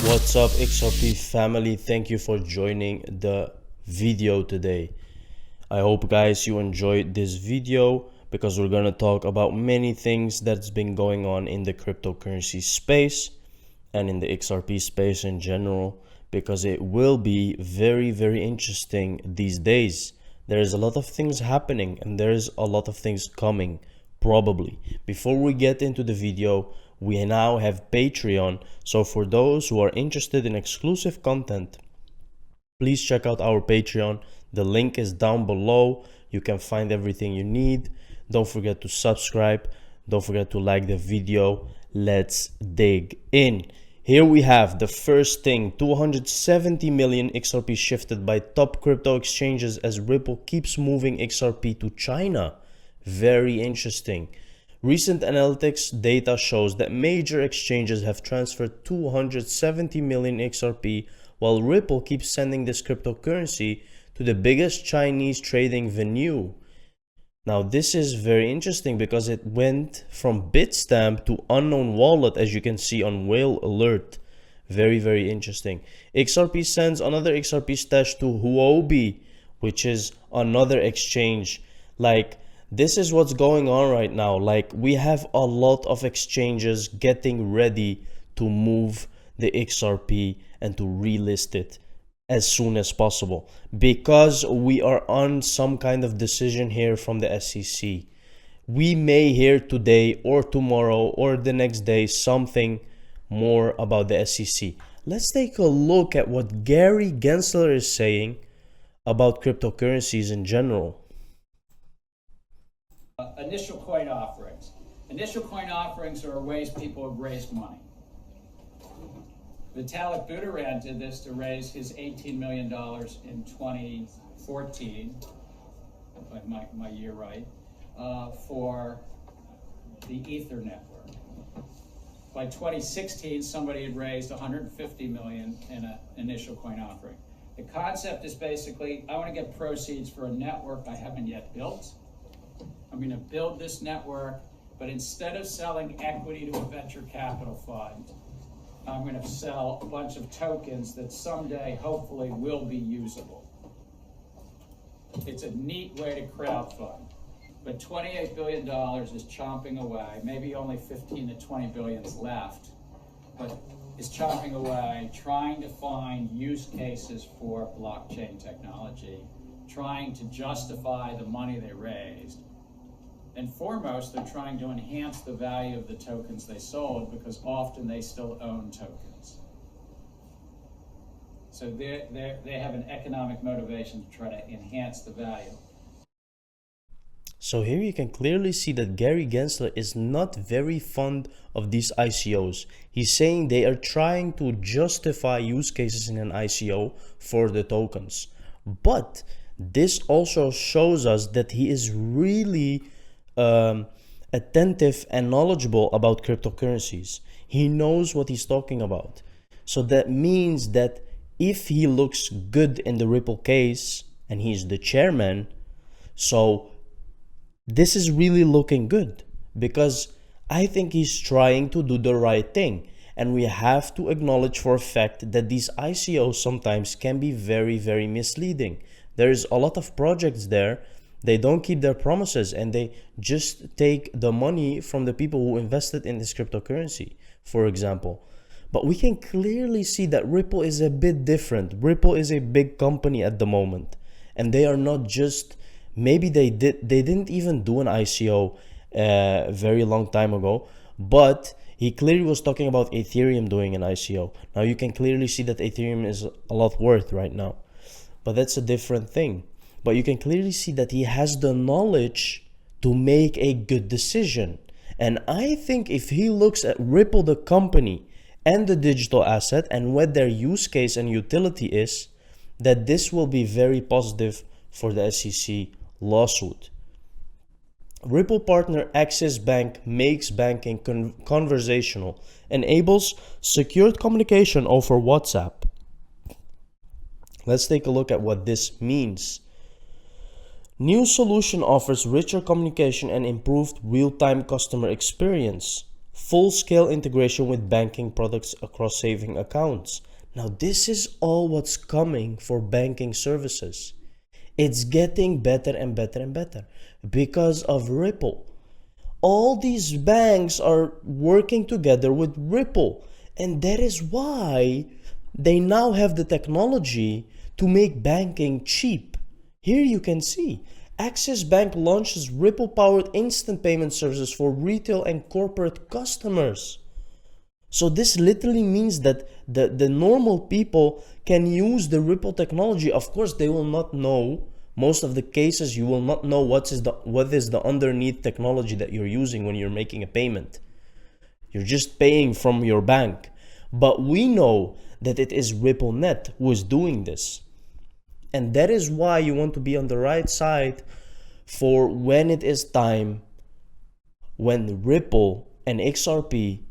What's up, XRP family? Thank you for joining the video today. I hope guys you enjoyed this video because we're gonna talk about many things that's been going on in the cryptocurrency space and in the XRP space in general, because it will be very interesting these days. There's a lot of things happening and there's a lot of things coming probably. Before we get into the video, we now have Patreon, so for those who are interested in exclusive content, please check out our Patreon. The link is down below. You can find everything you need. Don't forget to subscribe. Don't forget to like the video. Let's dig in. Here we have the first thing: 270 million XRP shifted by top crypto exchanges as Ripple keeps moving XRP to China. Very interesting. Recent analytics data shows that major exchanges have transferred 270 million XRP, while Ripple keeps sending this cryptocurrency to the biggest Chinese trading venue. Now this is very interesting because it went from Bitstamp to unknown wallet, as you can see on Whale Alert. Very interesting. XRP sends another XRP stash to Huobi, which is another exchange. Like, this is what's going on right now. Like, we have a lot of exchanges getting ready to move the XRP and to relist it as soon as possible, because we are on some kind of decision here from the SEC. We may hear today or tomorrow or the next day something more about the SEC. Let's take a look at what Gary Gensler is saying about cryptocurrencies in general. Initial coin offerings. Initial coin offerings are ways people have raised money. Vitalik Buterin did this to raise his $18 million in 2014, if my year right, for the Ether network. By 2016, somebody had raised $150 million in an initial coin offering. The concept is basically, I want to get proceeds for a network I haven't yet built. I'm going to build this network, but instead of selling equity to a venture capital fund, I'm going to sell a bunch of tokens that someday hopefully will be usable. It's a neat way to crowdfund. But $28 billion is chomping away. Maybe only 15 to 20 billion is left, but is chomping away, trying to find use cases for blockchain technology, trying to justify the money they raised. And foremost, they're trying to enhance the value of the tokens they sold, because often they still own tokens. So they have an economic motivation to try to enhance the value. So here you can clearly see that Gary Gensler is not very fond of these ICOs. He's saying they are trying to justify use cases in an ICO for the tokens. But this also shows us that he is really attentive and knowledgeable about cryptocurrencies. He knows what he's talking about. So that means that if he looks good in the Ripple case, and he's the chairman, so this is really looking good, because I think he's trying to do the right thing. And we have to acknowledge for a fact that these ICOs sometimes can be very misleading. There's a lot of projects there. They don't keep their promises and they just take the money from the people who invested in this cryptocurrency, for example. But we can clearly see that Ripple is a bit different. Ripple is a big company at the moment, and they are not just, maybe they didn't even do an ICO a very long time ago, but he clearly was talking about Ethereum doing an ICO. Now you can clearly see that Ethereum is a lot worth right now, but that's a different thing. But you can clearly see that he has the knowledge to make a good decision. And I think if he looks at Ripple, the company, and the digital asset, and what their use case and utility is, that this will be very positive for the SEC lawsuit. Ripple partner Axis Bank makes banking conversational, enables secured communication over WhatsApp. Let's take a look at what this means. New solution offers richer communication and improved real-time customer experience. full-scale integration with banking products across saving accounts. Now, this is all what's coming for banking services. It's getting better and better and better because of Ripple. All these banks are working together with Ripple, and that is why they now have the technology to make banking cheap. Here you can see Axis Bank launches Ripple-powered instant payment services for retail and corporate customers. So this literally means that the normal people can use the Ripple technology. Of course, they will not know. Most of the cases, you will not know what is the underneath technology that you're using when you're making a payment. You're just paying from your bank. But we know that it is RippleNet who is doing this. And that is why you want to be on the right side for when it is time, when Ripple and XRP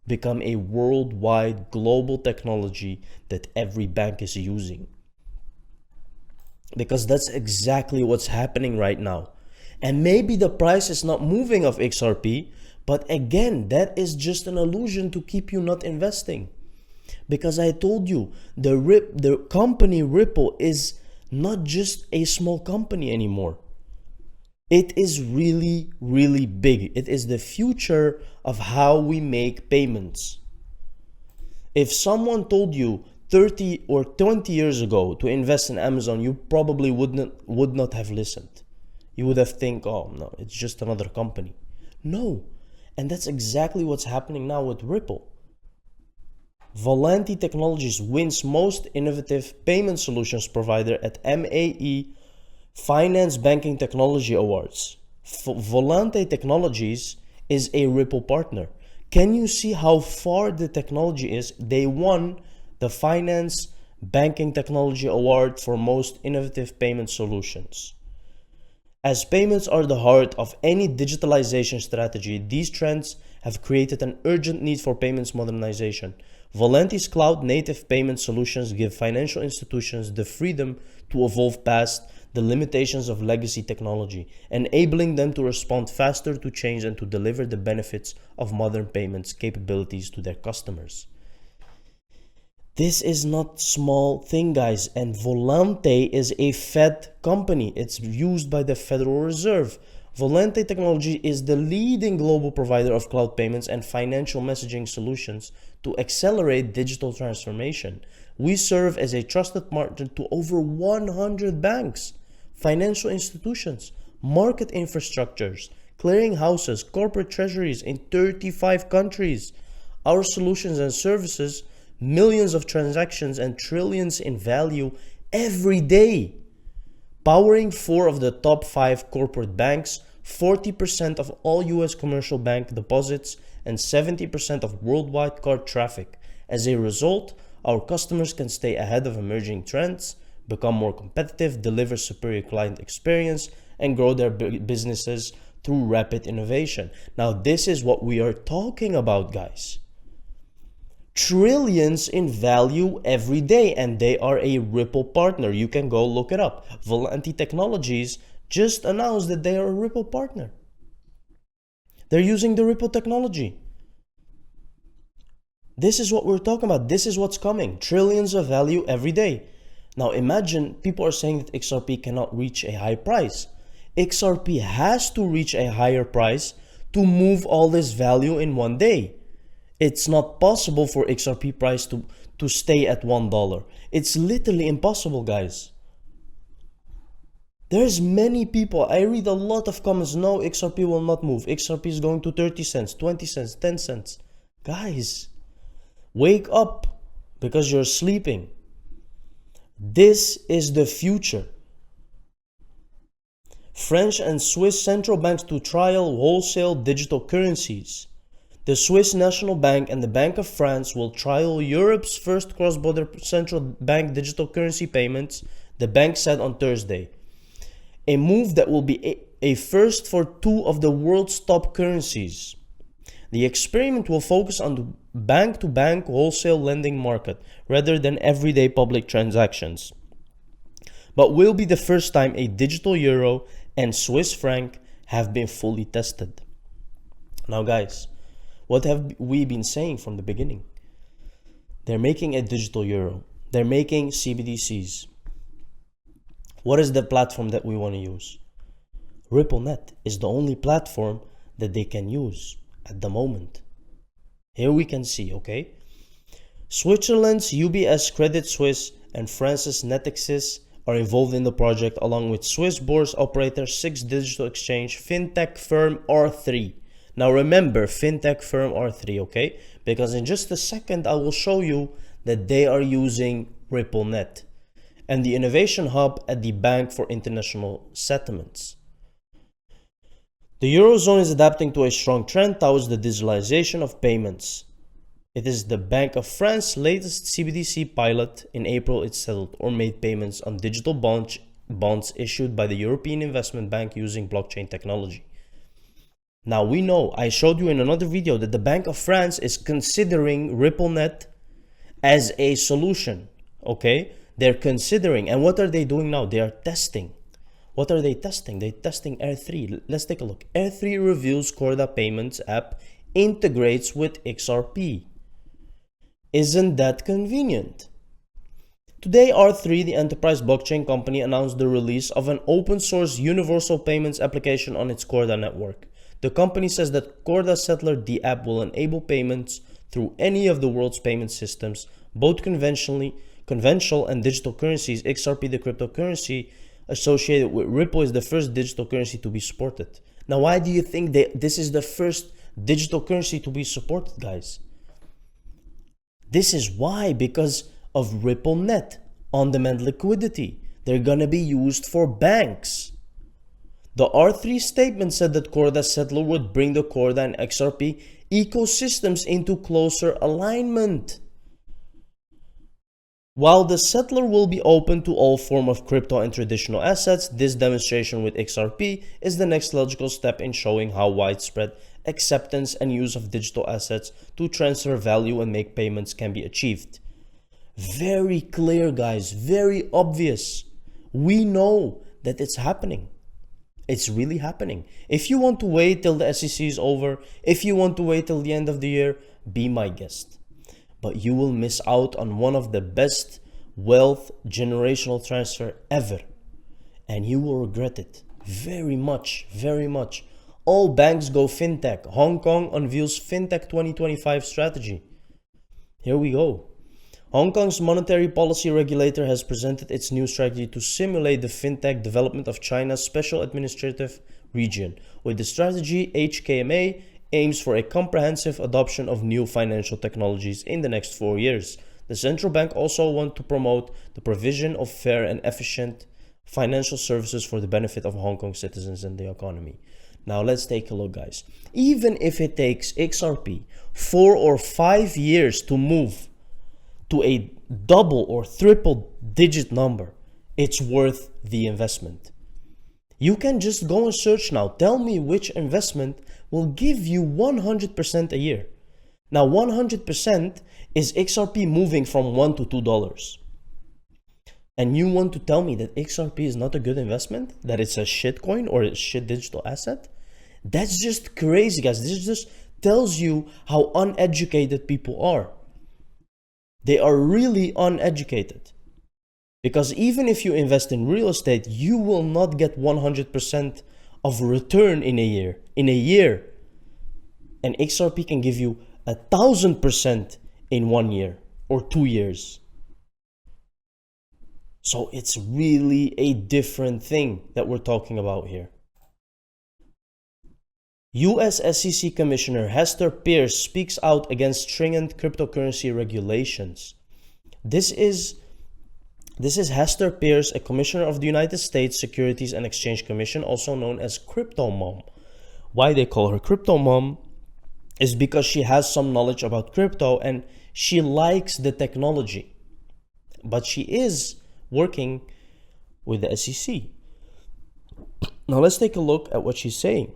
become a worldwide global technology that every bank is using. Because that's exactly what's happening right now. And maybe the price is not moving of XRP, but again, that is just an illusion to keep you not investing. Because I told you, the company Ripple is not just a small company anymore. It is really, really big. It is the future of how we make payments. If someone told you 30 or 20 years ago to invest in Amazon, you probably would not have listened. You would have think, oh no, it's just another company. No, and that's exactly what's happening now with Ripple. Volante Technologies wins most innovative payment solutions provider at MAE Finance Banking Technology Awards. Volante Technologies is a Ripple partner. Can you see how far the technology is? They won the Finance Banking Technology Award for most innovative payment solutions. As payments are the heart of any digitalization strategy, these trends have created an urgent need for payments modernization. Volante's cloud-native payment solutions give financial institutions the freedom to evolve past the limitations of legacy technology, enabling them to respond faster to change and to deliver the benefits of modern payments capabilities to their customers. This is not small thing, guys, and Volante is a Fed company. It's used by the Federal Reserve. Volante Technology is the leading global provider of cloud payments and financial messaging solutions to accelerate digital transformation. We serve as a trusted partner to over 100 banks, financial institutions, market infrastructures, clearing houses, corporate treasuries in 35 countries. Our solutions and services millions of transactions and trillions in value every day, powering 4 of the top 5 corporate banks, 40% of all US commercial bank deposits, and 70% of worldwide card traffic. As a result, our customers can stay ahead of emerging trends, become more competitive, deliver superior client experience, and grow their businesses through rapid innovation. Now, this is what we are talking about, guys. Trillions in value every day, and they are a Ripple partner. You can go look it up. Volante Technologies just announced that they are a Ripple partner. They're using the Ripple technology. This is what we're talking about. This is what's coming. Trillions of value every day. Now imagine people are saying that XRP cannot reach a high price. XRP has to reach a higher price to move all this value in one day. It's not possible for XRP price to stay at $1. It's literally impossible, guys. There's many people, I read a lot of comments, no, XRP will not move. XRP is going to 30 cents, 20 cents, 10 cents. Guys, wake up because you're sleeping. This is the future. French and Swiss central banks to trial wholesale digital currencies. The Swiss National Bank and the Bank of France will trial Europe's first cross-border central bank digital currency payments, the bank said on Thursday. A move that will be a first for 2 of the world's top currencies. The experiment will focus on the bank-to-bank wholesale lending market rather than everyday public transactions, but will be the first time a digital euro and Swiss franc have been fully tested. Now guys, What have we been saying from the beginning? They're making a digital euro. They're making CBDCs. What is the platform that we want to use? RippleNet is the only platform that they can use at the moment. Here we can see, okay? Switzerland's UBS, Credit Suisse, and France's Natixis are involved in the project, along with Swiss Bourse operator SIX Digital Exchange, fintech firm R3. Now remember, fintech firm R3, okay? Because in just a second, I will show you that they are using RippleNet and the innovation hub at the Bank for International Settlements. The Eurozone is adapting to a strong trend towards the digitalization of payments. It is the Bank of France's latest CBDC pilot. In April, it settled or made payments on digital bonds issued by the European Investment Bank using blockchain technology. Now we know, I showed you in another video, that the Bank of France is considering RippleNet as a solution, okay? They're considering, and what are they doing now? They are testing. What are they testing? They're testing R3. Let's take a look. R3 reveals Corda Payments app integrates with XRP. Isn't that convenient? Today, R3, the enterprise blockchain company, announced the release of an open source universal payments application on its Corda network. The company says that Corda Settler, the app, will enable payments through any of the world's payment systems, both conventional and digital currencies. XRP, the cryptocurrency associated with Ripple, is the first digital currency to be supported. Now, why do you think this is the first digital currency to be supported, guys? This is why, because of RippleNet, on-demand liquidity. They're gonna be used for banks. The R3 statement said that Corda Settler would bring the Corda and XRP ecosystems into closer alignment. While the Settler will be open to all forms of crypto and traditional assets, this demonstration with XRP is the next logical step in showing how widespread acceptance and use of digital assets to transfer value and make payments can be achieved. Very clear, guys, very obvious. We know that it's happening. It's really happening. If you want to wait till the SEC is over, if you want to wait till the end of the year, be my guest. But you will miss out on one of the best wealth generational transfer ever. And you will regret it very much, very much. All banks go fintech. Hong Kong unveils fintech 2025 strategy. Here we go. Hong Kong's monetary policy regulator has presented its new strategy to simulate the fintech development of China's special administrative region. With the strategy, HKMA aims for a comprehensive adoption of new financial technologies in the next 4 years. The central bank also wants to promote the provision of fair and efficient financial services for the benefit of Hong Kong citizens and the economy. Now let's take a look, guys. Even if it takes XRP 4 or 5 years to move to a double or triple digit number, it's worth the investment. You can just go and search now. Tell me which investment will give you 100% a year. Now 100% is XRP moving from $1 to $2. And you want to tell me that XRP is not a good investment? That it's a shit coin or a shit digital asset? That's just crazy, guys. This just tells you how uneducated people are. They are really uneducated. Because even if you invest in real estate, you will not get 100% of return in a year. And XRP can give you 1,000% in 1 year or 2 years. So it's really a different thing that we're talking about here. US SEC Commissioner Hester Peirce speaks out against stringent cryptocurrency regulations. This is Hester Peirce, a commissioner of the United States Securities and Exchange Commission, also known as Crypto Mom. Why they call her Crypto Mom is because she has some knowledge about crypto and she likes the technology. But she is working with the SEC. Now let's take a look at what she's saying.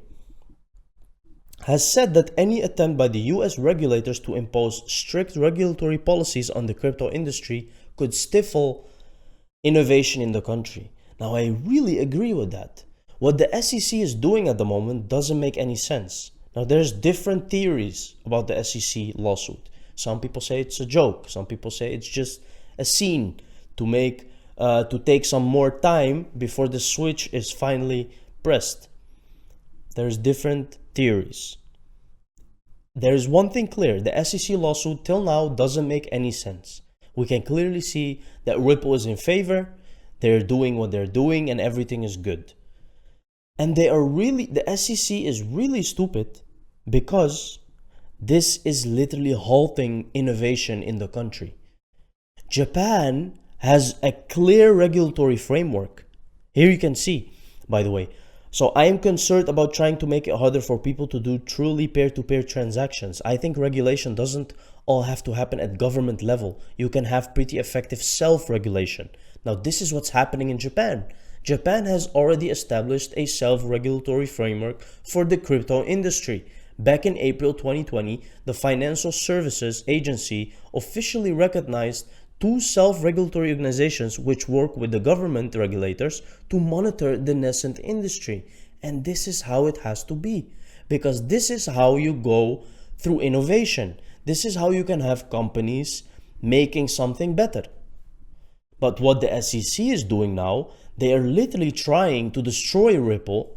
Has said that any attempt by the US regulators to impose strict regulatory policies on the crypto industry could stifle innovation in the country. Now, I really agree with that. What the SEC is doing at the moment doesn't make any sense. Now, there's different theories about the SEC lawsuit. Some people say it's a joke. Some people say it's just a scene to take some more time before the switch is finally pressed. There's different theories. There is one thing clear: the SEC lawsuit till now doesn't make any sense. We can clearly see that Ripple is in favor, they're doing what they're doing, and everything is good. And the SEC is really stupid because this is literally halting innovation in the country. Japan has a clear regulatory framework. Here you can see, by the way. So I am concerned about trying to make it harder for people to do truly peer-to-peer transactions. I think regulation doesn't all have to happen at government level. You can have pretty effective self-regulation. Now, this is what's happening in Japan. Japan has already established a self-regulatory framework for the crypto industry. Back in April 2020, the Financial Services Agency officially recognized two self-regulatory organizations which work with the government regulators to monitor the nascent industry. And this is how it has to be, because this is how you go through innovation. This is how you can have companies making something better. But what the SEC is doing now, they are literally trying to destroy Ripple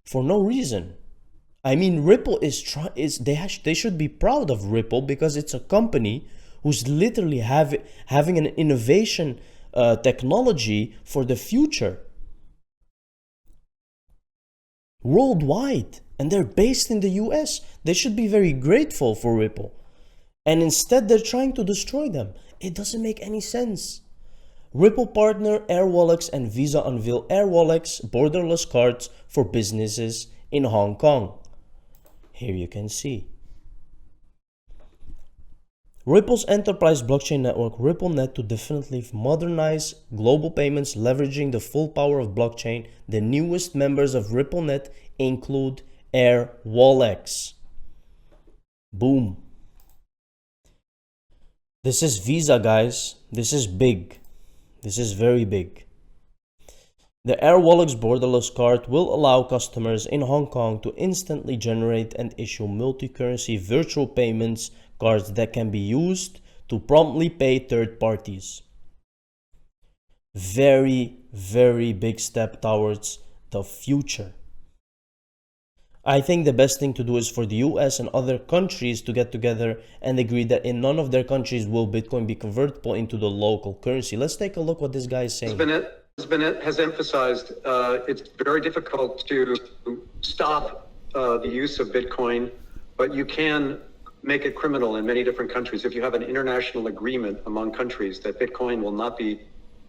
for no reason. I mean, Ripple they should be proud of Ripple because it's a company who's literally having an innovation technology for the future worldwide, and they're based in the US. They should be very grateful for Ripple, and instead they're trying to destroy them. It doesn't make any sense. Ripple partner AirWallex and Visa unveil AirWallex borderless cards for businesses in Hong Kong. Here you can see. Ripple's enterprise blockchain network, RippleNet, to definitely modernize global payments, leveraging the full power of blockchain. The newest members of RippleNet include AirWallex. Boom. This is Visa, guys. This is big. This is very big. The AirWallex borderless card will allow customers in Hong Kong to instantly generate and issue multi-currency virtual payments cards that can be used to promptly pay third parties. Very, very big step towards the future. I think the best thing to do is for the US and other countries to get together and agree that in none of their countries will Bitcoin be convertible into the local currency. Let's take a look what this guy is saying. Has emphasized it's very difficult to stop the use of Bitcoin, but you can make it criminal in many different countries. If you have an international agreement among countries that Bitcoin will not be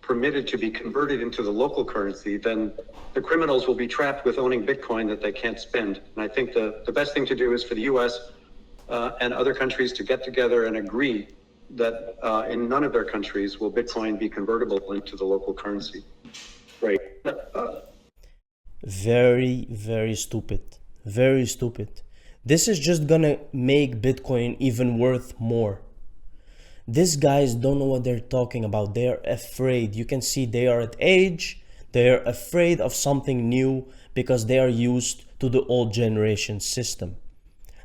permitted to be converted into the local currency, then the criminals will be trapped with owning Bitcoin that they can't spend. And I think the best thing to do is for the US and other countries to get together and agree that in none of their countries will Bitcoin be convertible into the local currency. Right. Very, very stupid. Very stupid. This is just gonna make Bitcoin even worth more. These guys don't know what they're talking about. They are afraid. You can see they are at age. They are afraid of something new because they are used to the old generation system.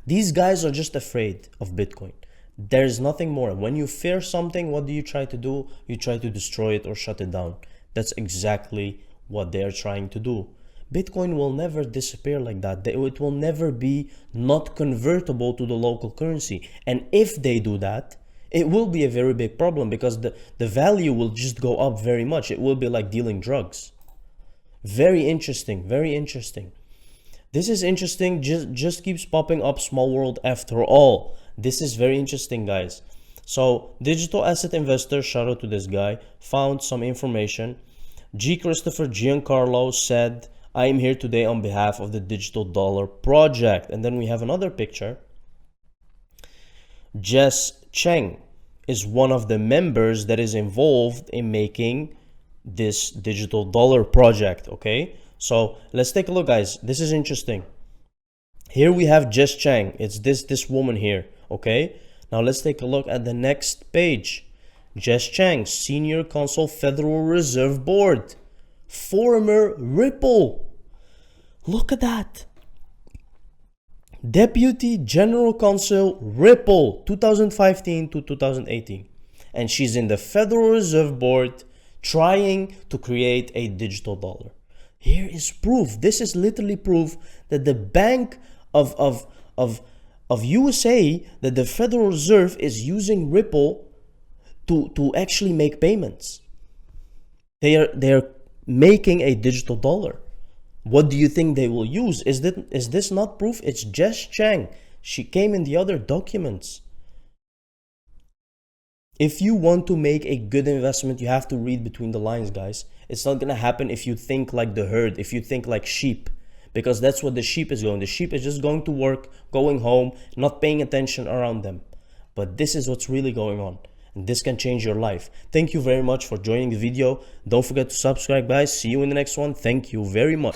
These guys are just afraid of Bitcoin. There's nothing more. When you fear something, what do you try to do? You try to destroy it or shut it down. That's exactly what they're trying to do. Bitcoin will never disappear like that. It will never be not convertible to the local currency. And if they do that, it will be a very big problem because the value will just go up very much. It will be like dealing drugs. Very interesting, very interesting. This is interesting, just keeps popping up, small world after all. This is very interesting, guys. So, digital asset investor, shout out to this guy, found some information. G. Christopher Giancarlo said, I am here today on behalf of the Digital Dollar Project. And then we have another picture. Jess Cheng is one of the members that is involved in making this Digital Dollar Project, okay? So let's take a look, guys. This is interesting. Here we have Jess Cheng. It's this woman here, okay? Now let's take a look at the next page. Jess Cheng, Senior Counsel, Federal Reserve Board, former Ripple. Look at that. Deputy General Counsel, Ripple, 2015 to 2018. And she's in the Federal Reserve Board trying to create a digital dollar. Here is proof. This is literally proof that the Bank of USA, that the Federal Reserve is using Ripple to actually make payments. They're making a digital dollar. What do you think they will use? Is this not proof? It's Jess Chang. She came in the other documents. If you want to make a good investment, you have to read between the lines, guys. It's not gonna happen if you think like the herd, if you think like sheep, because that's what the sheep is going. The sheep is just going to work, going home, not paying attention around them. But this is what's really going on. And this can change your life. Thank you very much for joining the video. Don't forget to subscribe, guys. See you in the next one. Thank you very much.